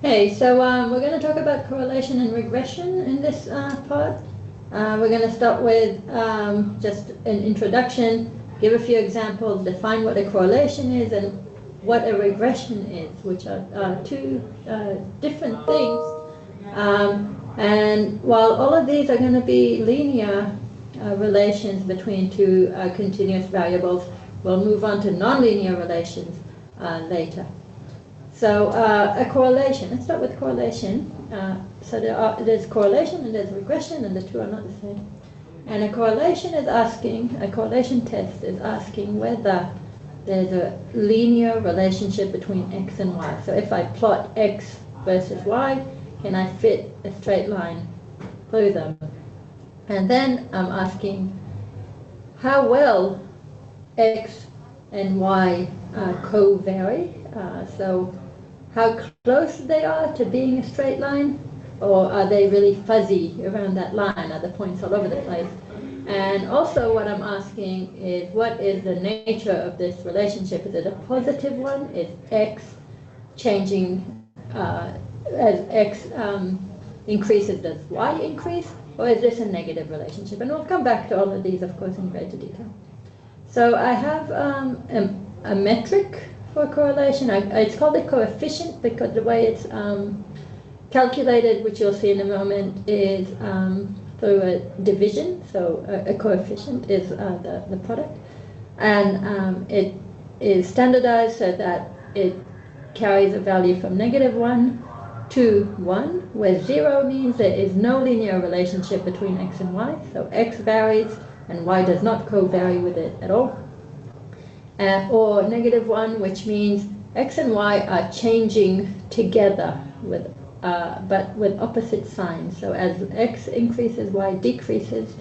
Hey, so we're going to talk about correlation and regression in this part. We're going to start with just an introduction, give a few examples, define what a correlation is and what a regression is, which are two different things. And while all of these are going to be linear relations between two continuous variables, we'll move on to nonlinear relations later. So a correlation, let's start with correlation. So there's correlation and there's regression, and the two are not the same. And a correlation is asking, a correlation test is asking whether there's a linear relationship between x and y. So if I plot x versus y, can I fit a straight line through them? And then I'm asking how well x and y co-vary. So how close they are to being a straight line, or are they really fuzzy around that line? Are the points all over the place? And also what I'm asking is, what is the nature of this relationship? Is it a positive one? Is x changing as x increases, does y increase? Or is this a negative relationship? And we'll come back to all of these, of course, in greater detail. So I have a metric for correlation. It's called a coefficient because the way it's calculated, which you'll see in a moment, is through a division. So a coefficient is the product. And it is standardized so that it carries a value from -1 to 1, where 0 means there is no linear relationship between x and y. So x varies and y does not co-vary with it at all. Or -1, which means x and y are changing together with, but with opposite signs. So as x increases, y decreases.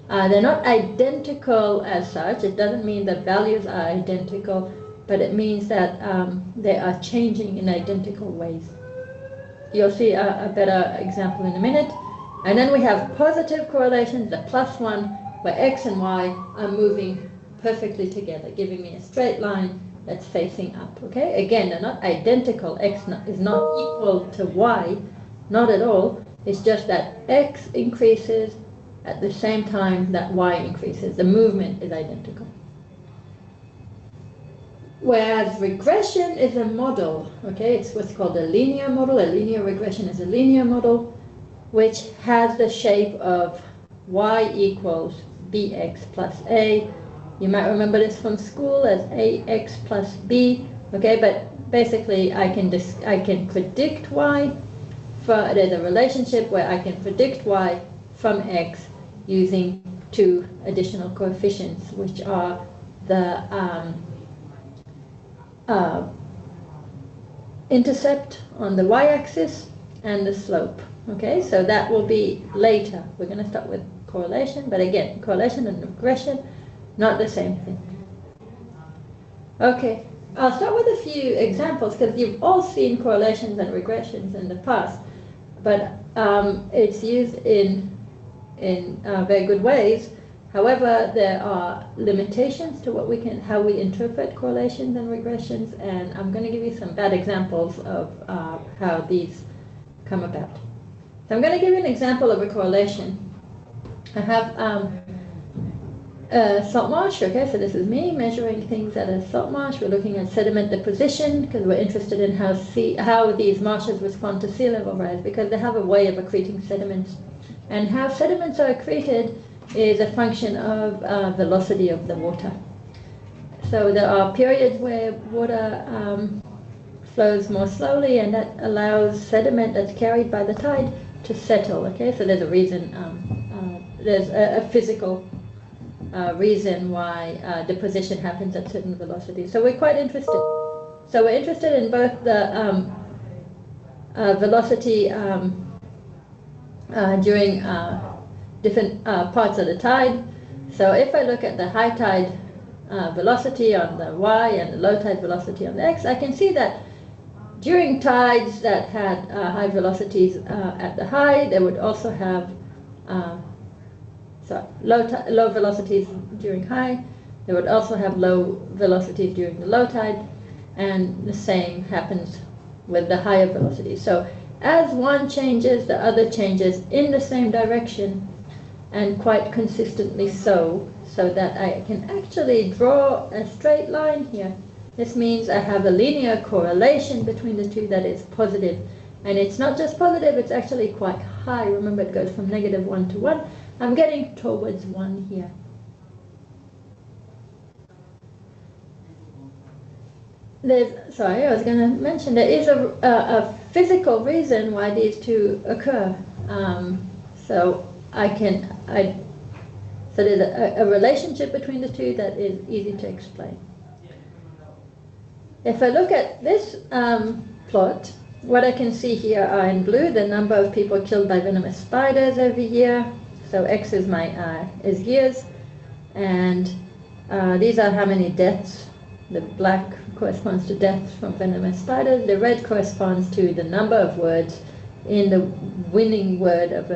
They're not identical as such. It doesn't mean the values are identical, but it means that they are changing in identical ways. You'll see a better example in a minute. And then we have positive correlations, the +1, where x and y are moving perfectly together, giving me a straight line that's facing up. Okay, again, they're not identical. X is not equal to y, not at all. It's just that x increases at the same time that y increases. The movement is identical. Whereas regression is a model. Okay, it's what's called a linear model. A linear regression is a linear model which has the shape of y equals bx plus a. You might remember this from school as ax plus b, okay? But basically, I can predict y. There's a relationship where I can predict y from x using two additional coefficients, which are the intercept on the y-axis and the slope. Okay, so that will be later. We're going to start with correlation, but again, correlation and regression, not the same thing. Okay, I'll start with a few examples because you've all seen correlations and regressions in the past, but it's used in very good ways. However, there are limitations to how we interpret correlations and regressions, and I'm going to give you some bad examples of how these come about. So I'm going to give you an example of a correlation. I have salt marsh. Okay, so this is me measuring things at a salt marsh. We're looking at sediment deposition because we're interested in how these marshes respond to sea level rise, because they have a way of accreting sediments. And how sediments are accreted is a function of velocity of the water. So there are periods where water flows more slowly, and that allows sediment that's carried by the tide to settle. Okay, so there's a reason, there's a physical reason why deposition happens at certain velocities. So we're quite interested. So we're interested in both the velocity during different parts of the tide. So if I look at the high tide velocity on the y and the low tide velocity on the x, I can see that during tides that had high velocities at the high, they would also have low velocities during high. They would also have low velocities during the low tide, and the same happens with the higher velocity. So as one changes, the other changes in the same direction, and quite consistently so that I can actually draw a straight line here. This means I have a linear correlation between the two that is positive. And it's not just positive, it's actually quite high. Remember, it goes from -1 to 1. I'm getting towards 1 here. Sorry, I was going to mention there is a physical reason why these two occur. So there's a relationship between the two that is easy to explain. If I look at this plot, what I can see here are in blue the number of people killed by venomous spiders every year. So X is is years, and these are how many deaths. The black corresponds to deaths from venomous spiders. The red corresponds to the number of words in the winning word of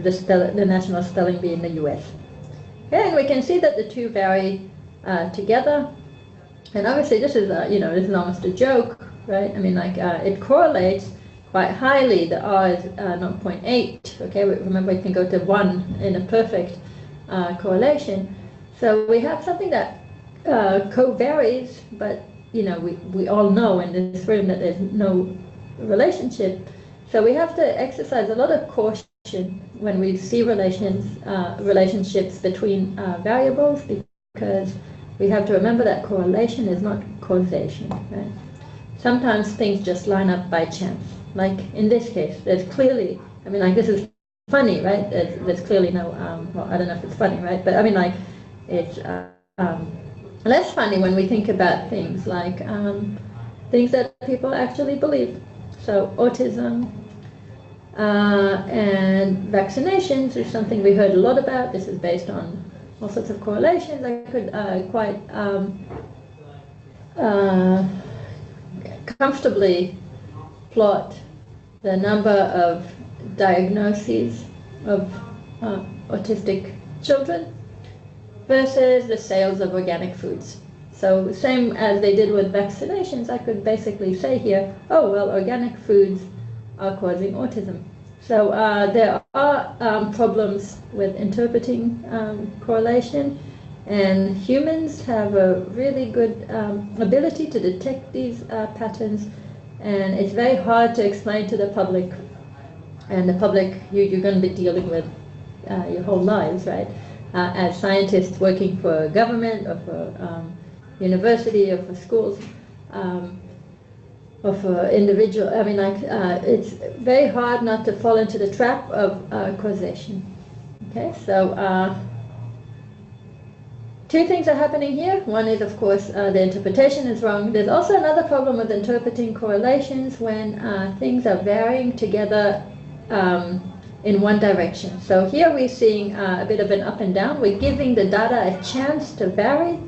the national spelling bee in the U.S. Okay, and we can see that the two vary together. And obviously, this is this is almost a joke, right? I mean, it correlates quite highly. The R is 0.8. Okay, remember, it can go to 1 in a perfect correlation. So we have something that co-varies, but we all know in this room that there's no relationship. So we have to exercise a lot of caution when we see relationships between variables, because we have to remember that correlation is not causation, right? Sometimes things just line up by chance. Like in this case, there's clearly, this is funny, right? There's clearly no, well, I don't know if it's funny, right? But it's less funny when we think about things like things that people actually believe. So autism and vaccinations is something we heard a lot about. This is based on all sorts of correlations. I could quite comfortably plot the number of diagnoses of autistic children versus the sales of organic foods. So same as they did with vaccinations, I could basically say here, oh, well, organic foods are causing autism. So there are problems with interpreting correlation, and humans have a really good ability to detect these patterns, and it's very hard to explain to the public, and the public you're going to be dealing with your whole lives, right? As scientists working for government or for university or for schools or for individual, it's very hard not to fall into the trap of causation. Okay, so two things are happening here. One is, of course, the interpretation is wrong. There's also another problem with interpreting correlations when things are varying together in one direction. So here we're seeing a bit of an up and down. We're giving the data a chance to vary,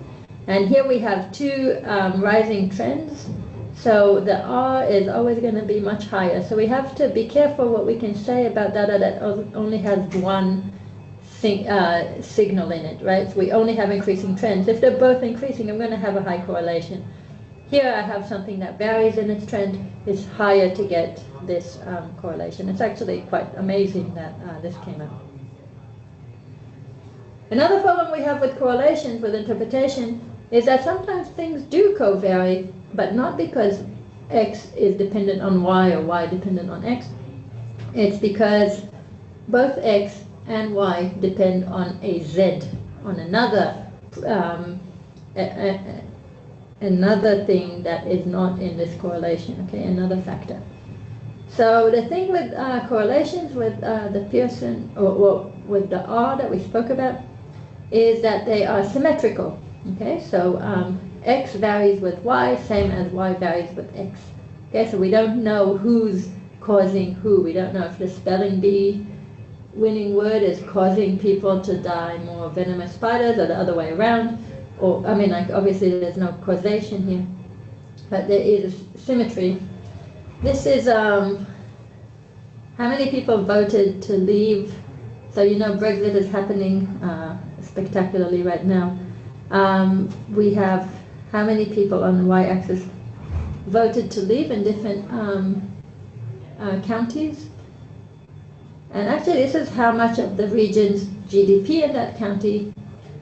and here we have two rising trends. So the R is always going to be much higher. So we have to be careful what we can say about data that only has one signal in it, right? So we only have increasing trends. If they're both increasing, I'm going to have a high correlation. Here I have something that varies in its trend. It's higher to get this correlation. It's actually quite amazing that this came out. Another problem we have with correlations, with interpretation, is that sometimes things do co-vary, but not because X is dependent on Y or Y dependent on X. It's because both X and Y depend on a Z, on another another thing that is not in this correlation, okay, another factor. So the thing with correlations with the Pearson, or with the R that we spoke about, is that they are symmetrical, okay? So X varies with Y, same as Y varies with X. Okay, so we don't know who's causing who. We don't know if the spelling bee winning word is causing people to die more venomous spiders or the other way around. Or, obviously there's no causation here, but there is symmetry. This is how many people voted to leave. So Brexit is happening spectacularly right now. We have how many people on the y-axis voted to leave in different counties. And actually this is how much of the region's GDP in that county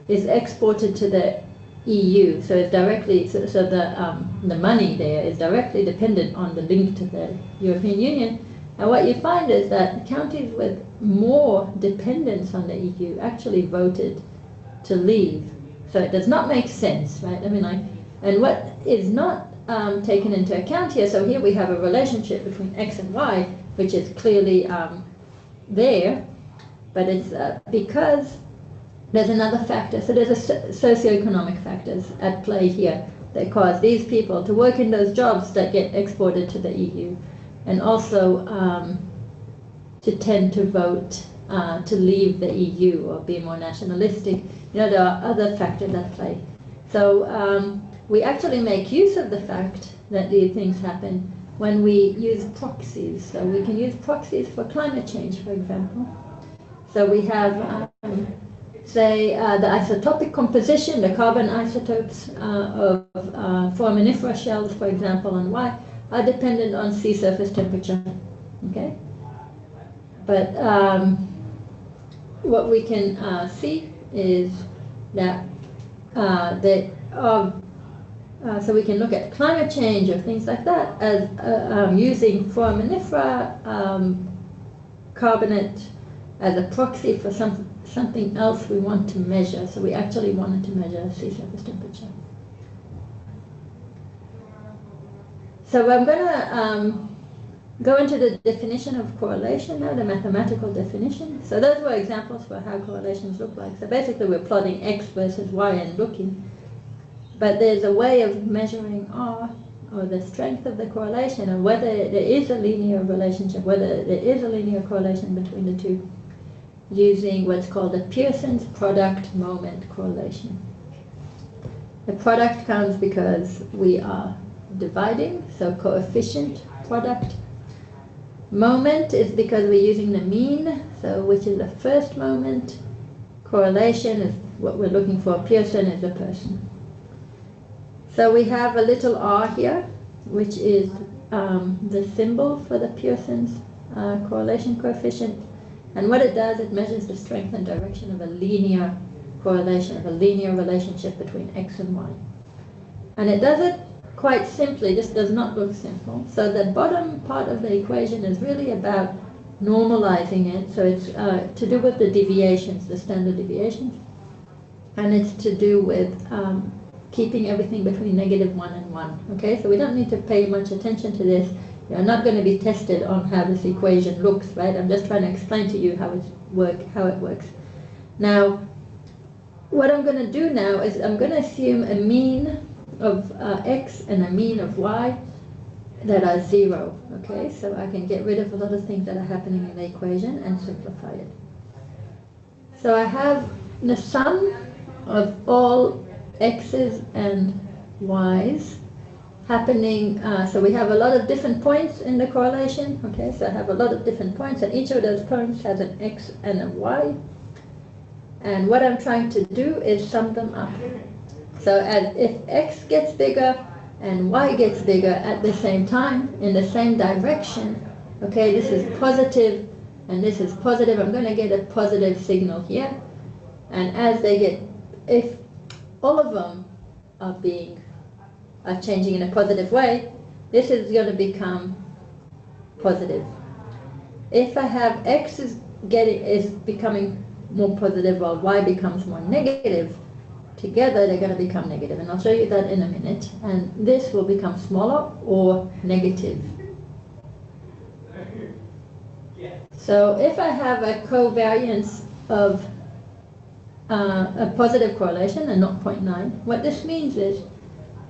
is exported to the EU. So it's directly, so the money there is directly dependent on the link to the European Union. And what you find is that counties with more dependence on the EU actually voted to leave. So it does not make sense, right? I mean, like, and what is not taken into account here, so here we have a relationship between X and Y, which is clearly there, but it's because there's another factor. So there's a socioeconomic factors at play here that cause these people to work in those jobs that get exported to the EU, and also to tend to vote to leave the EU or be more nationalistic. You know, there are other factors at play. So we actually make use of the fact that these things happen when we use proxies. So we can use proxies for climate change, for example. So we have, say, the isotopic composition, the carbon isotopes of foraminifera shells, for example, on Y, are dependent on sea surface temperature. Okay? But what we can see is that so we can look at climate change or things like that as using foraminifera carbonate as a proxy for something else we want to measure. So we actually wanted to measure sea surface temperature. So I'm going to go into the definition of correlation now, the mathematical definition. So those were examples for how correlations look like. So basically we're plotting X versus Y and looking. But there's a way of measuring R, or the strength of the correlation, and whether there is a linear relationship, whether there is a linear correlation between the two, using what's called the Pearson's product moment correlation. The product comes because we are dividing, so coefficient product. Moment is because we're using the mean, so which is the first moment. Correlation is what we're looking for. Pearson is the person. So we have a little r here, which is the symbol for the Pearson's correlation coefficient. And what it does, it measures the strength and direction of a linear correlation, of a linear relationship between X and Y. And it does it quite simply. This does not look simple. So the bottom part of the equation is really about normalizing it. So it's to do with the deviations, the standard deviations. And it's to do with keeping everything between -1 and 1. Okay, so we don't need to pay much attention to this. You're not going to be tested on how this equation looks, right? I'm just trying to explain to you how it works. Now, what I'm going to do now is I'm going to assume a mean of X and a mean of Y that are 0. Okay, so I can get rid of a lot of things that are happening in the equation and simplify it. So I have the sum of all X's and Y's happening, so we have a lot of different points in the correlation. Okay, so I have a lot of different points, and each of those points has an X and a Y. And what I'm trying to do is sum them up. So as if X gets bigger and Y gets bigger at the same time, in the same direction, okay, this is positive and this is positive, I'm going to get a positive signal here. And as they get, if all of them are changing in a positive way, this is going to become positive. If I have X is becoming more positive while Y becomes more negative, together they're going to become negative, and I'll show you that in a minute. And this will become smaller or negative. So if I have a covariance of a positive correlation, a 0.9, what this means is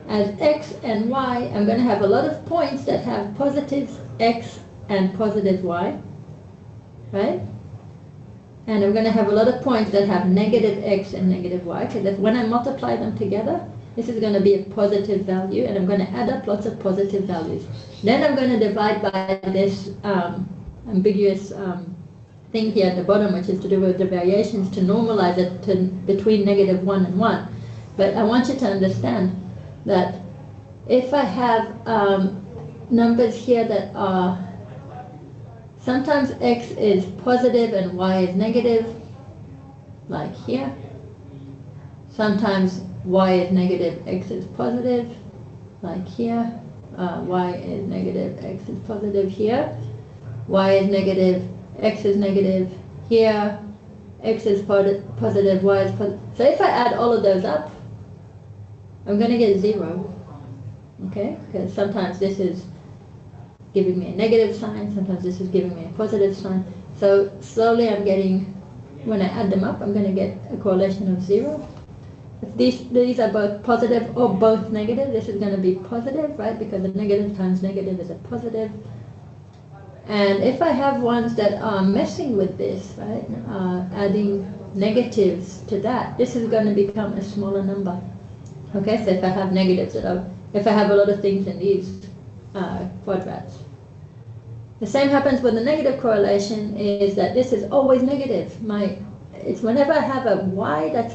as X and Y, I'm going to have a lot of points that have positive X and positive Y, right? And I'm going to have a lot of points that have negative X and negative Y, because when I multiply them together, this is going to be a positive value, and I'm going to add up lots of positive values. Then I'm going to divide by this ambiguous thing here at the bottom, which is to do with the variations, to normalize it to between -1 and 1. But I want you to understand that If I have numbers here that are, sometimes x is positive and y is negative, like here. Sometimes y is negative, x is positive, like here. Y is negative, x is positive here. Y is negative, x is negative here. X is positive, y is positive. So if I add all of those up, I'm going to get 0. Okay? Because sometimes this is giving me a negative sign, sometimes this is giving me a positive sign. So slowly I'm getting, when I add them up, I'm going to get a correlation of 0. If these are both positive or both negative, this is going to be positive, right? Because a negative times negative is a positive. And if I have ones that are messing with this, right, adding negatives to that, this is going to become a smaller number. Okay, so if I have negatives, if I have a lot of things in these quadrats. The same happens with the negative correlation, is that this is always negative. It's whenever I have a y that's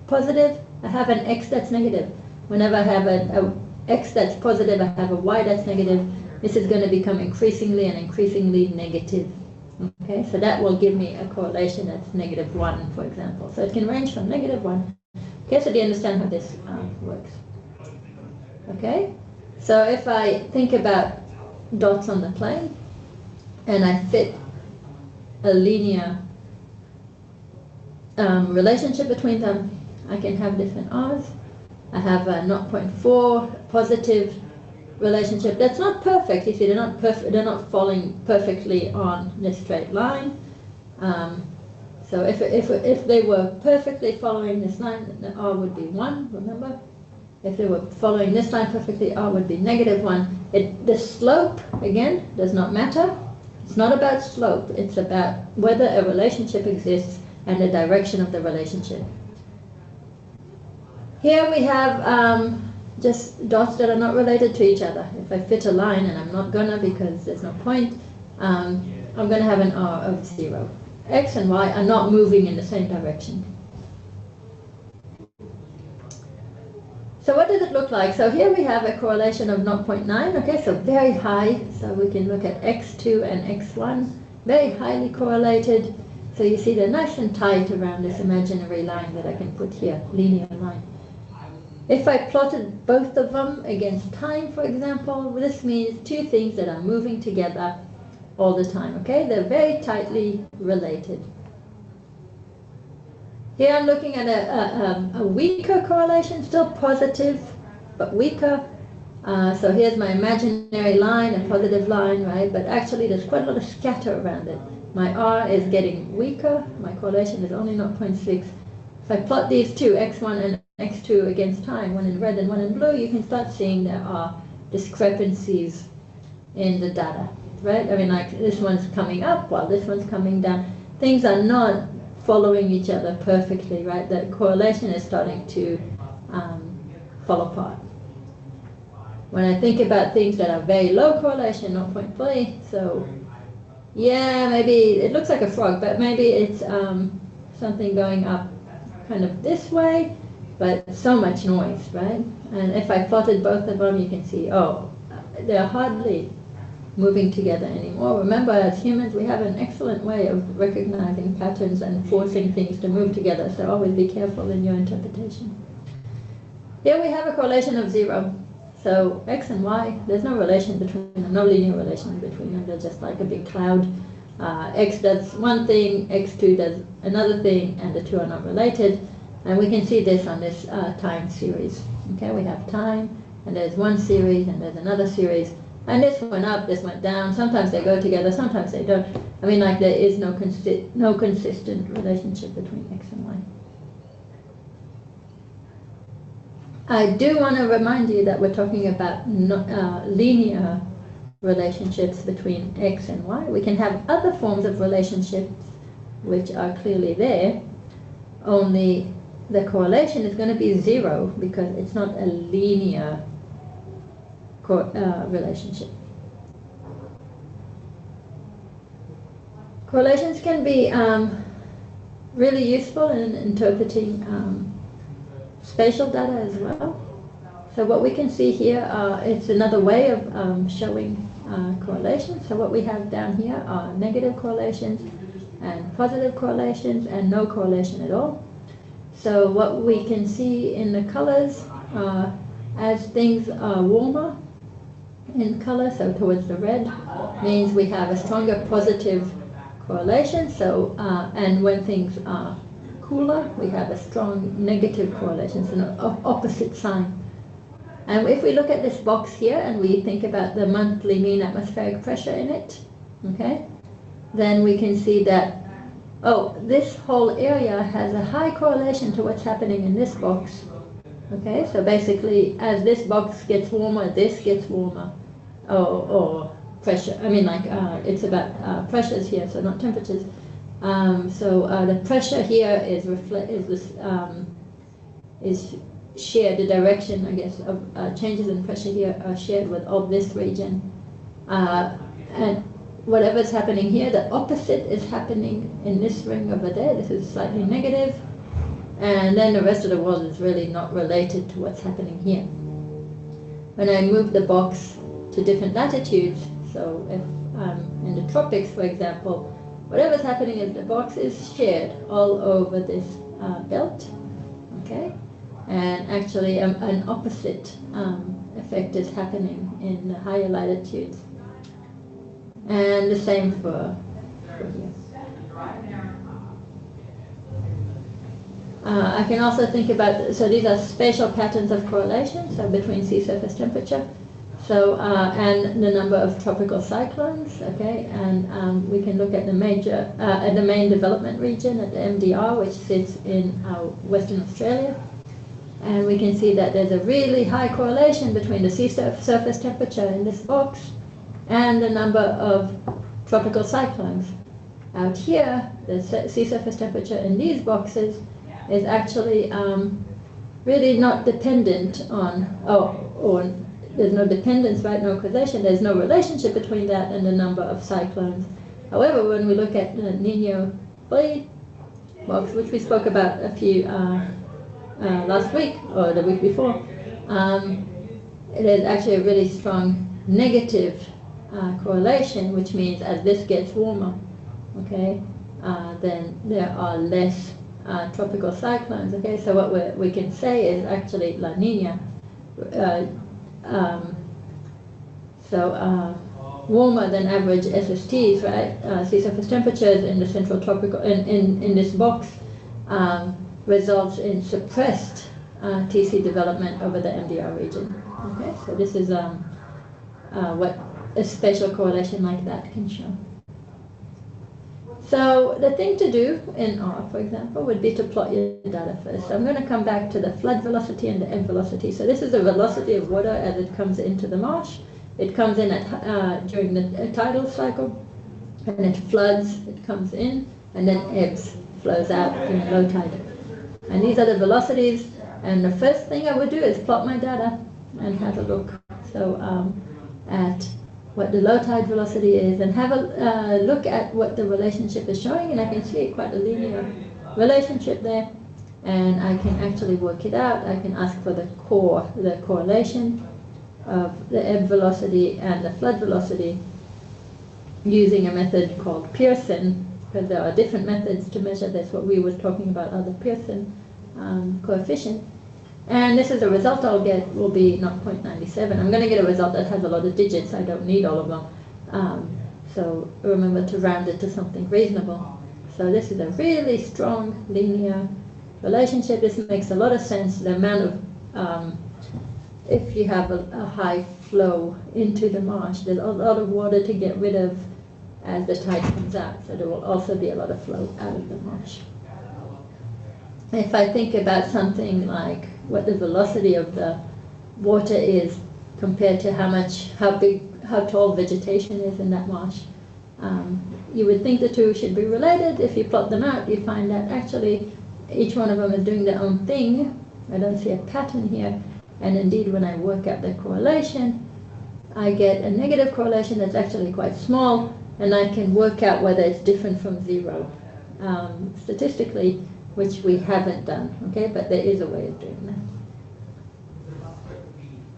positive, I have an x that's negative. Whenever I have a x that's positive, I have a y that's negative. This is going to become increasingly and increasingly negative. Okay, so that will give me a correlation that's -1, for example. So it can range from -1. Okay, so do you understand how this works? Okay, so if I think about dots on the plane, and I fit a linear relationship between them, I can have different r's. I have a 0.4 positive relationship. That's not perfect. You see, they're not perfect. They're not falling perfectly on this straight line. So if they were perfectly following this line, the r would be 1. Remember, if they were following this line perfectly, r would be -1. The slope again does not matter. It's not about slope. It's about whether a relationship exists and the direction of the relationship. Here we have just dots that are not related to each other. If I fit a line, and I'm not gonna because there's no point, I'm gonna have an r of 0. X and y are not moving in the same direction. So what does it look like? So here we have a correlation of 0.9, okay, so very high. So we can look at x2 and x1, very highly correlated. So you see they're nice and tight around this imaginary line that I can put here, linear line. If I plotted both of them against time, for example, this means two things that are moving together all the time, okay? They're very tightly related. Here I'm looking at a weaker correlation, still positive, but weaker. So here's my imaginary line, a positive line, right? But actually there's quite a lot of scatter around it. My R is getting weaker, my correlation is only 0.6. If I plot these two, x1 and x2 against time, one in red and one in blue, you can start seeing there are discrepancies in the data, right? I mean, like this one's coming up while this one's coming down. Things are not following each other perfectly, right? The correlation is starting to fall apart. When I think about things that are very low correlation, 0.3, so yeah, maybe it looks like a frog, but maybe it's something going up kind of this way, but so much noise, right? And if I plotted both of them, you can see, oh, they're hardly moving together anymore. Remember, as humans, we have an excellent way of recognizing patterns and forcing things to move together, so always be careful in your interpretation. Here we have a correlation of 0. So x and y, there's no relation between them, no linear relation between them. They're just like a big cloud. X does one thing, x2 does another thing, and the two are not related. And we can see this on this time series. Okay, we have time, and there's one series, and there's another series. And this went up, this went down. Sometimes they go together, sometimes they don't. I mean, like there is no consistent relationship between x and y. I do want to remind you that we're talking about linear relationships between x and y. We can have other forms of relationships which are clearly there, only the correlation is going to be 0 because it's not a linear relationship. Correlations can be really useful in interpreting spatial data as well. So what we can see here, it's another way of showing correlations. So what we have down here are negative correlations and positive correlations and no correlation at all. So what we can see in the colors, as things are warmer in color, so towards the red, means we have a stronger positive correlation. So and when things are cooler, we have a strong negative correlation, so an opposite sign. And if we look at this box here and we think about the monthly mean atmospheric pressure in it, okay, then we can see that, oh, this whole area has a high correlation to what's happening in this box. Okay, so basically, as this box gets warmer, this gets warmer. Or pressure, I mean, like, it's about pressures here, so not temperatures. So the pressure here is shared, the direction, I guess, of changes in pressure here are shared with all this region. And whatever's happening here, the opposite is happening in this ring over there. This is slightly negative. And then the rest of the world is really not related to what's happening here. When I move the box to different latitudes, so if in the tropics, for example, whatever's happening in the box is shared all over this belt, okay? And actually an opposite effect is happening in the higher latitudes. And the same for here. I can also think about, so these are spatial patterns of correlation, so between sea surface temperature, so and the number of tropical cyclones, okay, and we can look at the major, at the main development region, at the MDR, which sits in Western Australia, and we can see that there's a really high correlation between the sea surface temperature in this box and the number of tropical cyclones. Out here, the sea surface temperature in these boxes is actually really not dependent on, or there's no dependence, right, no causation, there's no relationship between that and the number of cyclones. However, when we look at the Nino Boy box, which we spoke about a few last week or the week before, it is actually a really strong negative correlation, which means as this gets warmer, okay, then there are less tropical cyclones, okay, so what we can say is actually La Nina, warmer than average SSTs, right, sea surface temperatures in the central tropical, in this box, results in suppressed TC development over the MDR region, okay, so this is what a spatial correlation like that can show. So the thing to do in R, for example, would be to plot your data first. So I'm going to come back to the flood velocity and the ebb velocity. So this is the velocity of water as it comes into the marsh. It comes in at, during the tidal cycle, and it floods, it comes in, and then ebbs, flows out during low tide. And these are the velocities, and the first thing I would do is plot my data and have a look. So at what the low tide velocity is, and have a look at what the relationship is showing, and I can see quite a linear relationship there, and I can actually work it out. I can ask for the correlation of the ebb velocity and the flood velocity using a method called Pearson, because there are different methods to measure this. What we were talking about are the Pearson coefficient. And this is the result I'll get will be not 0.97. I'm going to get a result that has a lot of digits. I don't need all of them. So remember to round it to something reasonable. So this is a really strong linear relationship. This makes a lot of sense. The amount of, if you have a high flow into the marsh, there's a lot of water to get rid of as the tide comes out. So there will also be a lot of flow out of the marsh. If I think about something like what the velocity of the water is compared to how tall vegetation is in that marsh, you would think the two should be related. If you plot them out, you find that actually each one of them is doing their own thing. I don't see a pattern here. And indeed, when I work out the correlation, I get a negative correlation that's actually quite small, and I can work out whether it's different from zero statistically, which we haven't done, okay? But there is a way of doing that.